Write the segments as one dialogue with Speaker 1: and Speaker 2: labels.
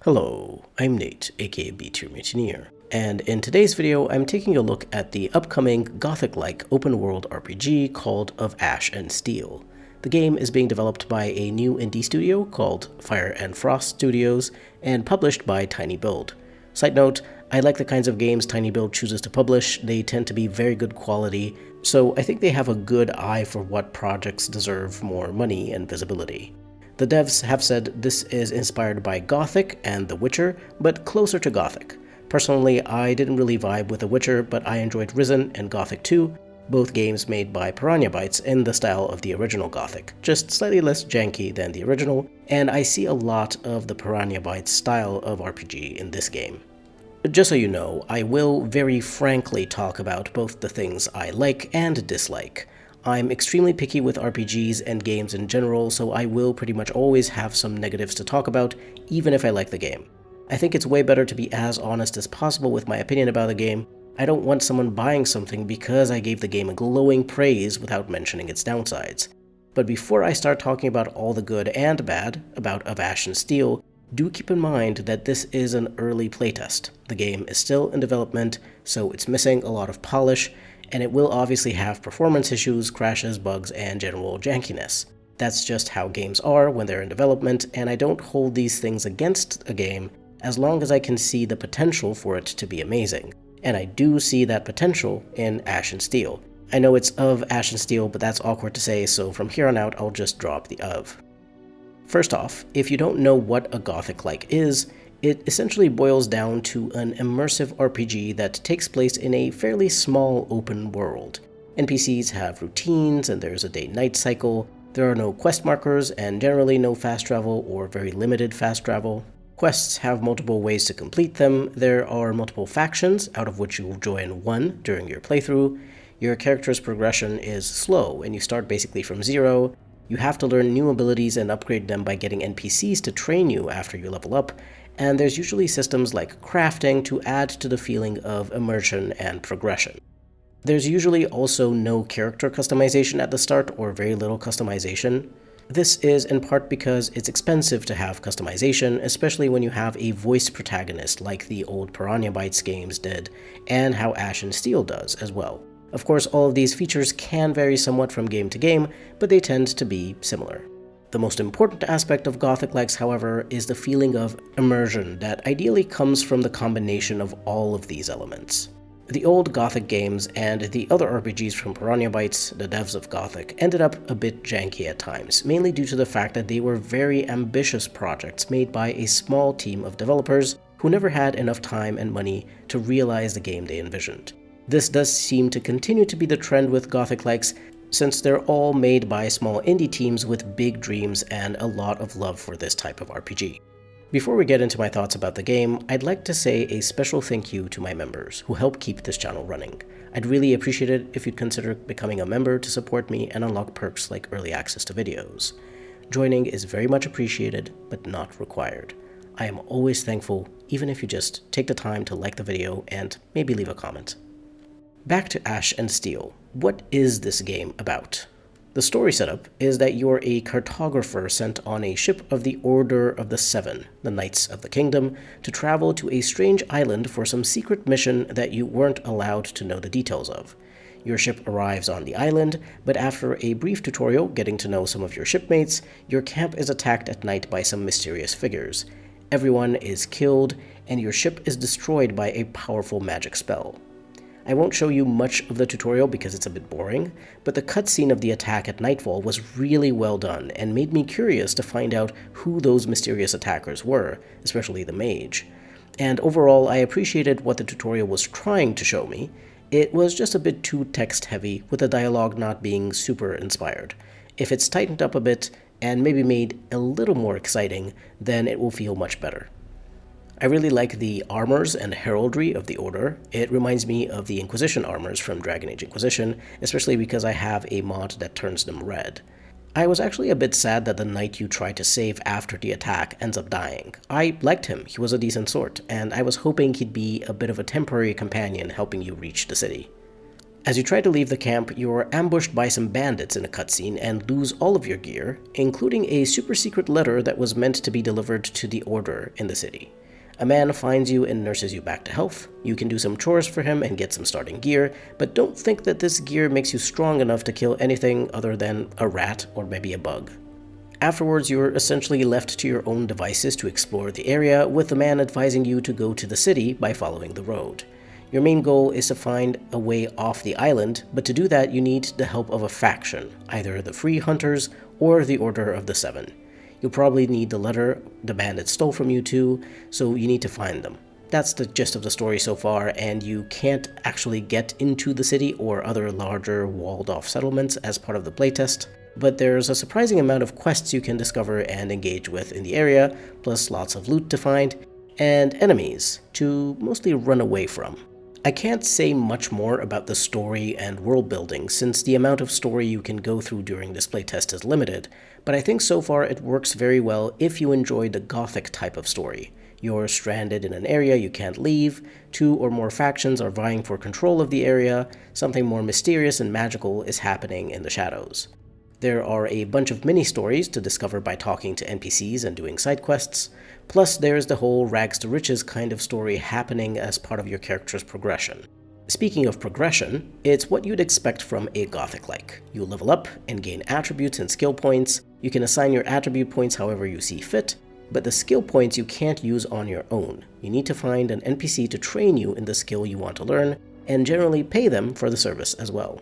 Speaker 1: Hello, I'm Nate, aka B-Tier Mutineer, and in today's video I'm taking a look at the upcoming Gothic-like open-world RPG called Of Ash and Steel. The game is being developed by a new indie studio called Fire and Frost Studios and published by tinyBuild. Side note, I like the kinds of games tinyBuild chooses to publish. They tend to be very good quality, so I think they have a good eye for what projects deserve more money and visibility. The devs have said this is inspired by Gothic and The Witcher, but closer to Gothic. Personally, I didn't really vibe with The Witcher, but I enjoyed Risen and Gothic 2, both games made by PiranhaBytes in the style of the original Gothic, just slightly less janky than the original, and I see a lot of the PiranhaBytes style of RPG in this game. Just so you know, I will very frankly talk about both the things I like and dislike. I'm extremely picky with RPGs and games in general, so I will pretty much always have some negatives to talk about, even if I like the game. I think it's way better to be as honest as possible with my opinion about a game. I don't want someone buying something because I gave the game a glowing praise without mentioning its downsides. But before I start talking about all the good and bad about Of Ash and Steel, do keep in mind that this is an early playtest. The game is still in development, so it's missing a lot of polish, and it will obviously have performance issues, crashes, bugs, and general jankiness. That's just how games are when they're in development, and I don't hold these things against a game as long as I can see the potential for it to be amazing. And I do see that potential in Ash and Steel. I know it's Of Ash and Steel, but that's awkward to say, so from here on out I'll just drop the of. First off, if you don't know what a Gothic-like is, it essentially boils down to an immersive RPG that takes place in a fairly small open world. NPCs have routines and there's a day-night cycle, there are no quest markers and generally no fast travel or very limited fast travel. Quests have multiple ways to complete them, there are multiple factions out of which you will join one during your playthrough. Your character's progression is slow and you start basically from zero. You have to learn new abilities and upgrade them by getting NPCs to train you after you level up, and there's usually systems like crafting to add to the feeling of immersion and progression. There's usually also no character customization at the start or very little customization. This is in part because it's expensive to have customization, especially when you have a voice protagonist like the old PiranhaBytes games did, and how Ash and Steel does as well. Of course, all of these features can vary somewhat from game to game, but they tend to be similar. The most important aspect of Gothic-likes, however, is the feeling of immersion that ideally comes from the combination of all of these elements. The old Gothic games and the other RPGs from PiranhaBytes, the devs of Gothic, ended up a bit janky at times, mainly due to the fact that they were very ambitious projects made by a small team of developers who never had enough time and money to realize the game they envisioned. This does seem to continue to be the trend with Gothic-likes, since they're all made by small indie teams with big dreams and a lot of love for this type of RPG. Before we get into my thoughts about the game, I'd like to say a special thank you to my members who help keep this channel running. I'd really appreciate it if you'd consider becoming a member to support me and unlock perks like early access to videos. Joining is very much appreciated, but not required. I am always thankful, even if you just take the time to like the video and maybe leave a comment. Back to Ash and Steel. What is this game about? The story setup is that you're a cartographer sent on a ship of the Order of the Seven, the Knights of the Kingdom, to travel to a strange island for some secret mission that you weren't allowed to know the details of. Your ship arrives on the island, but after a brief tutorial getting to know some of your shipmates, your camp is attacked at night by some mysterious figures. Everyone is killed, and your ship is destroyed by a powerful magic spell. I won't show you much of the tutorial because it's a bit boring, but the cutscene of the attack at nightfall was really well done and made me curious to find out who those mysterious attackers were, especially the mage. And overall, I appreciated what the tutorial was trying to show me. It was just a bit too text-heavy, with the dialogue not being super inspired. If it's tightened up a bit and maybe made a little more exciting, then it will feel much better. I really like the armors and heraldry of the Order. It reminds me of the Inquisition armors from Dragon Age Inquisition, especially because I have a mod that turns them red. I was actually a bit sad that the knight you try to save after the attack ends up dying. I liked him, he was a decent sort, and I was hoping he'd be a bit of a temporary companion helping you reach the city. As you try to leave the camp, you're ambushed by some bandits in a cutscene and lose all of your gear, including a super secret letter that was meant to be delivered to the Order in the city. A man finds you and nurses you back to health. You can do some chores for him and get some starting gear, but don't think that this gear makes you strong enough to kill anything other than a rat or maybe a bug. Afterwards, you're essentially left to your own devices to explore the area, with the man advising you to go to the city by following the road. Your main goal is to find a way off the island, but to do that you need the help of a faction, either the Free Hunters or the Order of the Seven. You'll probably need the letter the bandits stole from you too, so you need to find them. That's the gist of the story so far, and you can't actually get into the city or other larger walled-off settlements as part of the playtest, but there's a surprising amount of quests you can discover and engage with in the area, plus lots of loot to find, and enemies to mostly run away from. I can't say much more about the story and world building since the amount of story you can go through during this playtest is limited, but I think so far it works very well if you enjoy the Gothic type of story. You're stranded in an area you can't leave, 2 or more factions are vying for control of the area, something more mysterious and magical is happening in the shadows. There are a bunch of mini-stories to discover by talking to NPCs and doing side quests, plus there's the whole rags to riches kind of story happening as part of your character's progression. Speaking of progression, it's what you'd expect from a Gothic-like. You level up and gain attributes and skill points. You can assign your attribute points however you see fit, but the skill points you can't use on your own. You need to find an NPC to train you in the skill you want to learn, and generally pay them for the service as well.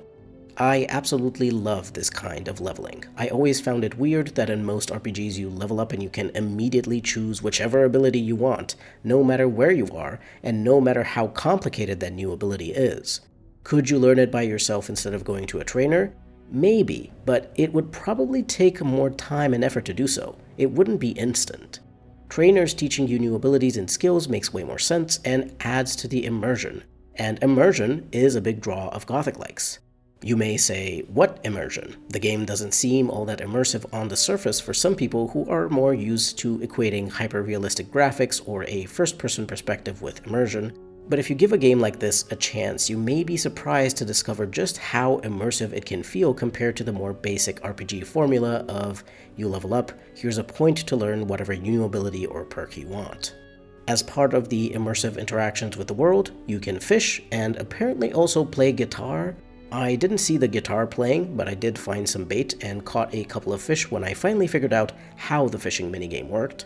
Speaker 1: I absolutely love this kind of leveling. I always found it weird that in most RPGs you level up and you can immediately choose whichever ability you want, no matter where you are, and no matter how complicated that new ability is. Could you learn it by yourself instead of going to a trainer? Maybe, but it would probably take more time and effort to do so. It wouldn't be instant. Trainers teaching you new abilities and skills makes way more sense and adds to the immersion. And immersion is a big draw of Gothic-likes. You may say, what immersion? The game doesn't seem all that immersive on the surface for some people who are more used to equating hyper-realistic graphics or a first-person perspective with immersion. But if you give a game like this a chance, you may be surprised to discover just how immersive it can feel compared to the more basic RPG formula of you level up, here's a point to learn whatever new ability or perk you want. As part of the immersive interactions with the world, you can fish and apparently also play guitar. I didn't see the guitar playing, but I did find some bait and caught a couple of fish when I finally figured out how the fishing minigame worked.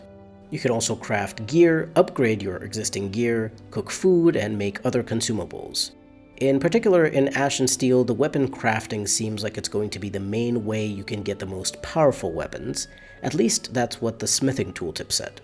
Speaker 1: You can also craft gear, upgrade your existing gear, cook food, and make other consumables. In particular, in Ash and Steel, the weapon crafting seems like it's going to be the main way you can get the most powerful weapons. At least that's what the smithing tooltip said.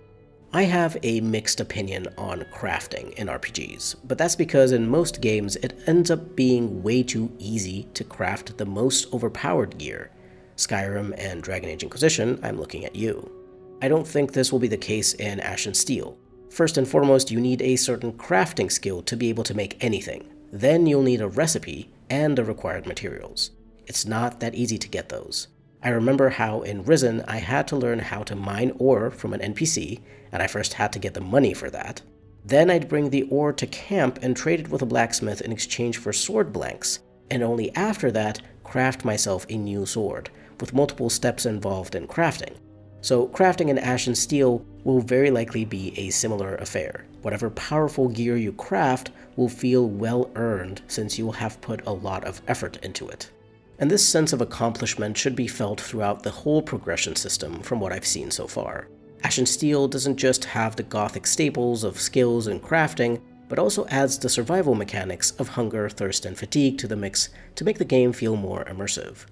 Speaker 1: I have a mixed opinion on crafting in RPGs, but that's because in most games it ends up being way too easy to craft the most overpowered gear. Skyrim and Dragon Age Inquisition, I'm looking at you. I don't think this will be the case in Ash and Steel. First and foremost, you need a certain crafting skill to be able to make anything. Then you'll need a recipe and the required materials. It's not that easy to get those. I remember how in Risen I had to learn how to mine ore from an NPC, and I first had to get the money for that. Then I'd bring the ore to camp and trade it with a blacksmith in exchange for sword blanks, and only after that craft myself a new sword, with multiple steps involved in crafting. So crafting in Ash and Steel will very likely be a similar affair. Whatever powerful gear you craft will feel well earned since you'll have put a lot of effort into it. And this sense of accomplishment should be felt throughout the whole progression system from what I've seen so far. Ash and Steel doesn't just have the Gothic staples of skills and crafting, but also adds the survival mechanics of hunger, thirst, and fatigue to the mix to make the game feel more immersive.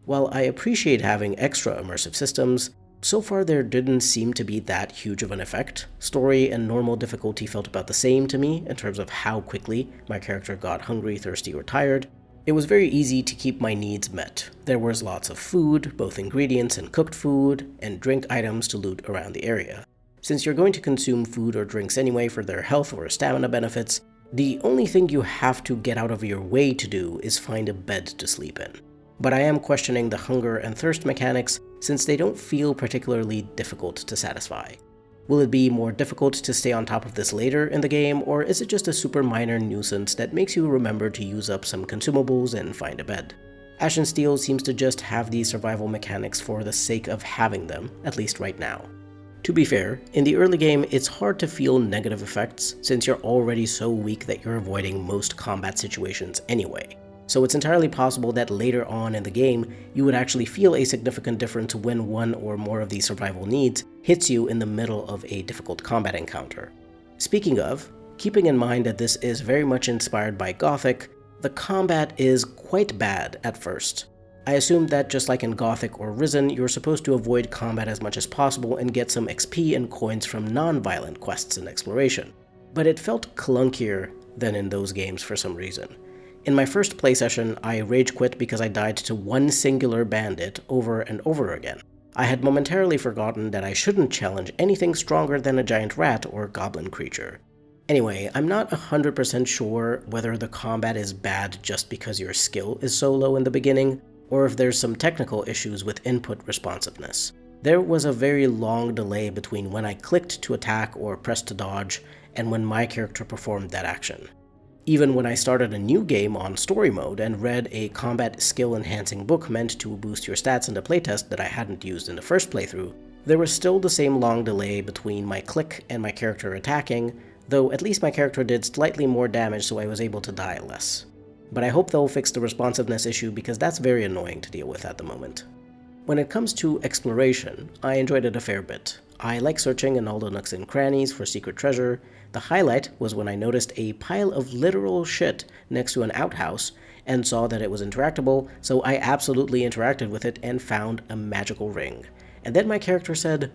Speaker 1: While I appreciate having extra immersive systems, so far there didn't seem to be that huge of an effect. Story and normal difficulty felt about the same to me in terms of how quickly my character got hungry, thirsty, or tired. It was very easy to keep my needs met. There was lots of food, both ingredients and cooked food, and drink items to loot around the area. Since you're going to consume food or drinks anyway for their health or stamina benefits, the only thing you have to get out of your way to do is find a bed to sleep in. But I am questioning the hunger and thirst mechanics since they don't feel particularly difficult to satisfy. Will it be more difficult to stay on top of this later in the game, or is it just a super minor nuisance that makes you remember to use up some consumables and find a bed? Ash and Steel seems to just have these survival mechanics for the sake of having them, at least right now. To be fair, in the early game, it's hard to feel negative effects since you're already so weak that you're avoiding most combat situations anyway. So it's entirely possible that later on in the game, you would actually feel a significant difference when one or more of these survival needs hits you in the middle of a difficult combat encounter. Speaking of, keeping in mind that this is very much inspired by Gothic, the combat is quite bad at first. I assumed that just like in Gothic or Risen, you're supposed to avoid combat as much as possible and get some XP and coins from non-violent quests and exploration. But it felt clunkier than in those games for some reason. In my first play session, I rage quit because I died to one singular bandit over and over again. I had momentarily forgotten that I shouldn't challenge anything stronger than a giant rat or goblin creature. Anyway, I'm not 100% sure whether the combat is bad just because your skill is so low in the beginning, or if there's some technical issues with input responsiveness. There was a very long delay between when I clicked to attack or pressed to dodge and when my character performed that action. Even when I started a new game on story mode and read a combat skill enhancing book meant to boost your stats in the playtest that I hadn't used in the first playthrough, there was still the same long delay between my click and my character attacking, though at least my character did slightly more damage so I was able to die less. But I hope they'll fix the responsiveness issue because that's very annoying to deal with at the moment. When it comes to exploration, I enjoyed it a fair bit. I like searching in all the nooks and crannies for secret treasure. The highlight was when I noticed a pile of literal shit next to an outhouse and saw that it was interactable, so I absolutely interacted with it and found a magical ring. And then my character said,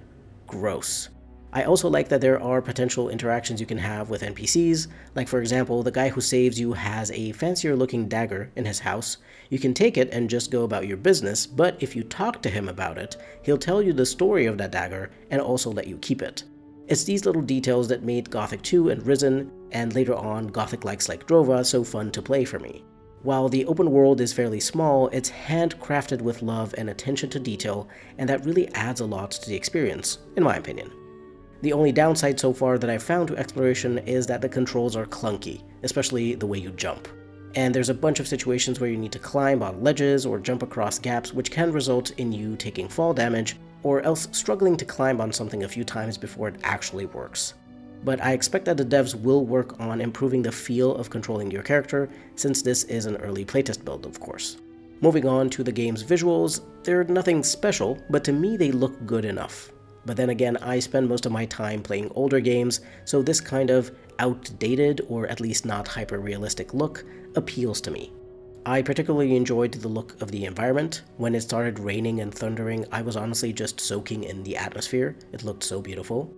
Speaker 1: "Gross." I also like that there are potential interactions you can have with NPCs, like for example, the guy who saves you has a fancier looking dagger in his house. You can take it and just go about your business, but if you talk to him about it, he'll tell you the story of that dagger and also let you keep it. It's these little details that made Gothic 2 and Risen, and later on Gothic-Likes like Drova, so fun to play for me. While the open world is fairly small, it's handcrafted with love and attention to detail, and that really adds a lot to the experience, in my opinion. The only downside so far that I've found to exploration is that the controls are clunky, especially the way you jump. And there's a bunch of situations where you need to climb on ledges or jump across gaps, which can result in you taking fall damage, or else struggling to climb on something a few times before it actually works. But I expect that the devs will work on improving the feel of controlling your character, since this is an early playtest build, of course. Moving on to the game's visuals, they're nothing special, but to me they look good enough. But then again, I spend most of my time playing older games, so this kind of outdated, or at least not hyper-realistic look, appeals to me. I particularly enjoyed the look of the environment. When it started raining and thundering, I was honestly just soaking in the atmosphere. It looked so beautiful.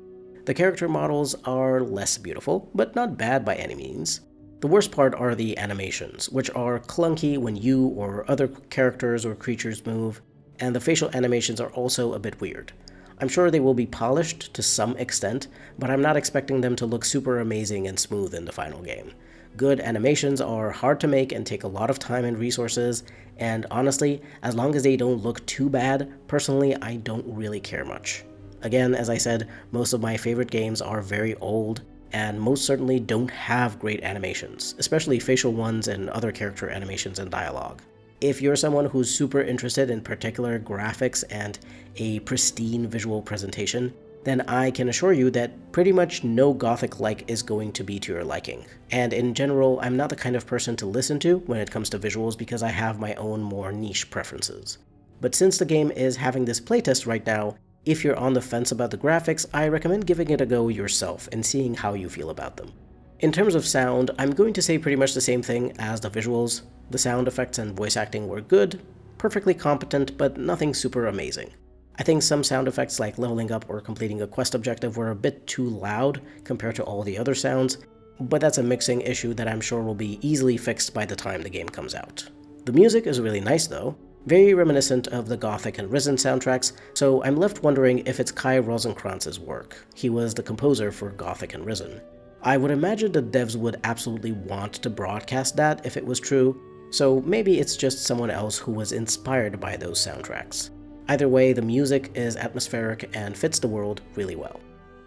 Speaker 1: The character models are less beautiful, but not bad by any means. The worst part are the animations, which are clunky when you or other characters or creatures move, and the facial animations are also a bit weird. I'm sure they will be polished to some extent, but I'm not expecting them to look super amazing and smooth in the final game. Good animations are hard to make and take a lot of time and resources, and honestly, as long as they don't look too bad, personally I don't really care much. Again, as I said, most of my favorite games are very old, and most certainly don't have great animations, especially facial ones and other character animations and dialogue. If you're someone who's super interested in particular graphics and a pristine visual presentation, then I can assure you that pretty much no Gothic-like is going to be to your liking. And in general, I'm not the kind of person to listen to when it comes to visuals because I have my own more niche preferences. But since the game is having this playtest right now, if you're on the fence about the graphics, I recommend giving it a go yourself and seeing how you feel about them. In terms of sound, I'm going to say pretty much the same thing as the visuals. The sound effects and voice acting were good, perfectly competent, but nothing super amazing. I think some sound effects like leveling up or completing a quest objective were a bit too loud compared to all the other sounds, but that's a mixing issue that I'm sure will be easily fixed by the time the game comes out. The music is really nice though, very reminiscent of the Gothic and Risen soundtracks, so I'm left wondering if it's Kai Rosenkranz's work. He was the composer for Gothic and Risen. I would imagine the devs would absolutely want to broadcast that if it was true, so maybe it's just someone else who was inspired by those soundtracks. Either way, the music is atmospheric and fits the world really well.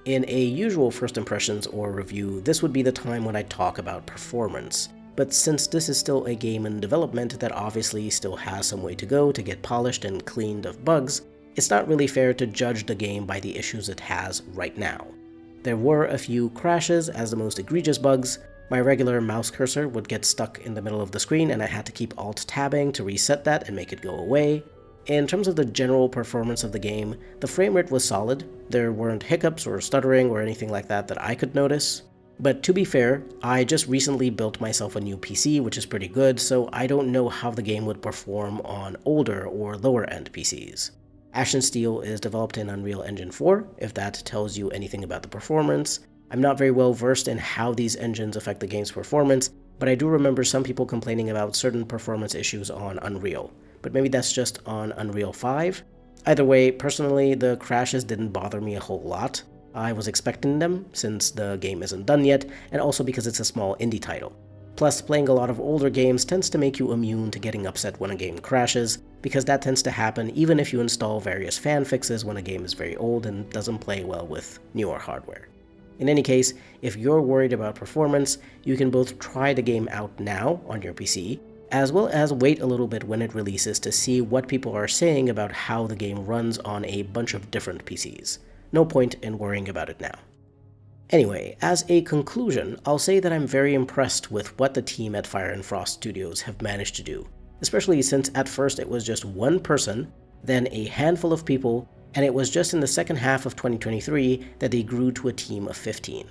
Speaker 1: In a usual first impressions or review, this would be the time when I talk about performance. But since this is still a game in development that obviously still has some way to go to get polished and cleaned of bugs, it's not really fair to judge the game by the issues it has right now. There were a few crashes as the most egregious bugs. My regular mouse cursor would get stuck in the middle of the screen and I had to keep alt-tabbing to reset that and make it go away. In terms of the general performance of the game, the frame rate was solid. There weren't hiccups or stuttering or anything like that I could notice. But to be fair, I just recently built myself a new PC, which is pretty good, so I don't know how the game would perform on older or lower-end PCs. Ash and Steel is developed in Unreal Engine 4, if that tells you anything about the performance. I'm not very well versed in how these engines affect the game's performance, but I do remember some people complaining about certain performance issues on Unreal. But maybe that's just on Unreal 5? Either way, personally, the crashes didn't bother me a whole lot. I was expecting them, since the game isn't done yet, and also because it's a small indie title. Plus, playing a lot of older games tends to make you immune to getting upset when a game crashes, because that tends to happen even if you install various fan fixes when a game is very old and doesn't play well with newer hardware. In any case, if you're worried about performance, you can both try the game out now on your PC, as well as wait a little bit when it releases to see what people are saying about how the game runs on a bunch of different PCs. No point in worrying about it now. Anyway, as a conclusion, I'll say that I'm very impressed with what the team at Fire and Frost Studios have managed to do, especially since at first it was just one person, then a handful of people, and it was just in the second half of 2023 that they grew to a team of 15.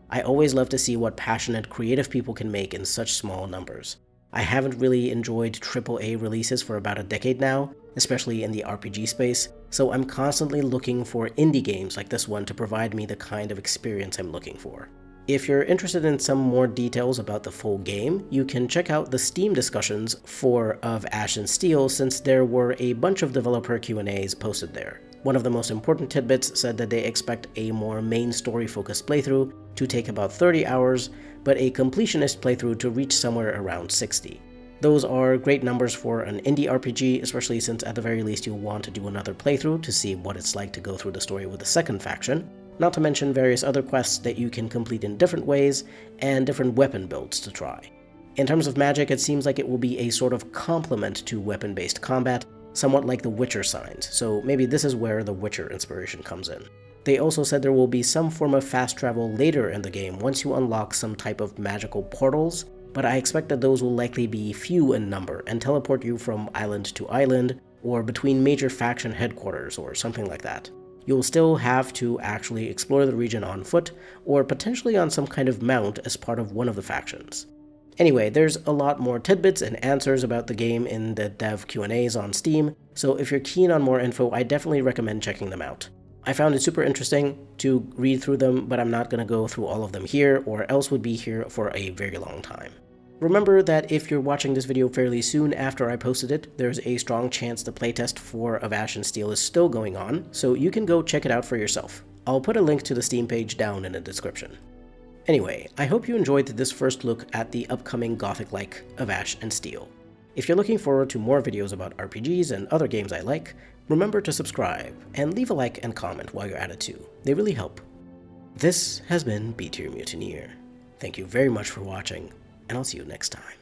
Speaker 1: I always love to see what passionate, creative people can make in such small numbers. I haven't really enjoyed AAA releases for about a decade now, especially in the RPG space, so I'm constantly looking for indie games like this one to provide me the kind of experience I'm looking for. If you're interested in some more details about the full game, you can check out the Steam discussions for Of Ash and Steel, since there were a bunch of developer Q&As posted there. One of the most important tidbits said that they expect a more main story focused playthrough to take about 30 hours, but a completionist playthrough to reach somewhere around 60. Those are great numbers for an indie RPG, especially since at the very least you'll want to do another playthrough to see what it's like to go through the story with the second faction, not to mention various other quests that you can complete in different ways and different weapon builds to try. In terms of magic, it seems like it will be a sort of complement to weapon-based combat, somewhat like the Witcher signs, so maybe this is where the Witcher inspiration comes in. They also said there will be some form of fast travel later in the game once you unlock some type of magical portals, but I expect that those will likely be few in number and teleport you from island to island or between major faction headquarters or something like that. You'll still have to actually explore the region on foot or potentially on some kind of mount as part of one of the factions. Anyway, there's a lot more tidbits and answers about the game in the dev Q&As on Steam, so if you're keen on more info, I definitely recommend checking them out. I found it super interesting to read through them, but I'm not going to go through all of them here, or else would be here for a very long time. Remember that if you're watching this video fairly soon after I posted it, there's a strong chance the playtest for Of Ash and Steel is still going on, so you can go check it out for yourself. I'll put a link to the Steam page down in the description. Anyway, I hope you enjoyed this first look at the upcoming Gothic-Like Of Ash and Steel. If you're looking forward to more videos about RPGs and other games I like, remember to subscribe and leave a like and comment while you're at it too. They really help. This has been B Tier Mutineer. Thank you very much for watching, and I'll see you next time.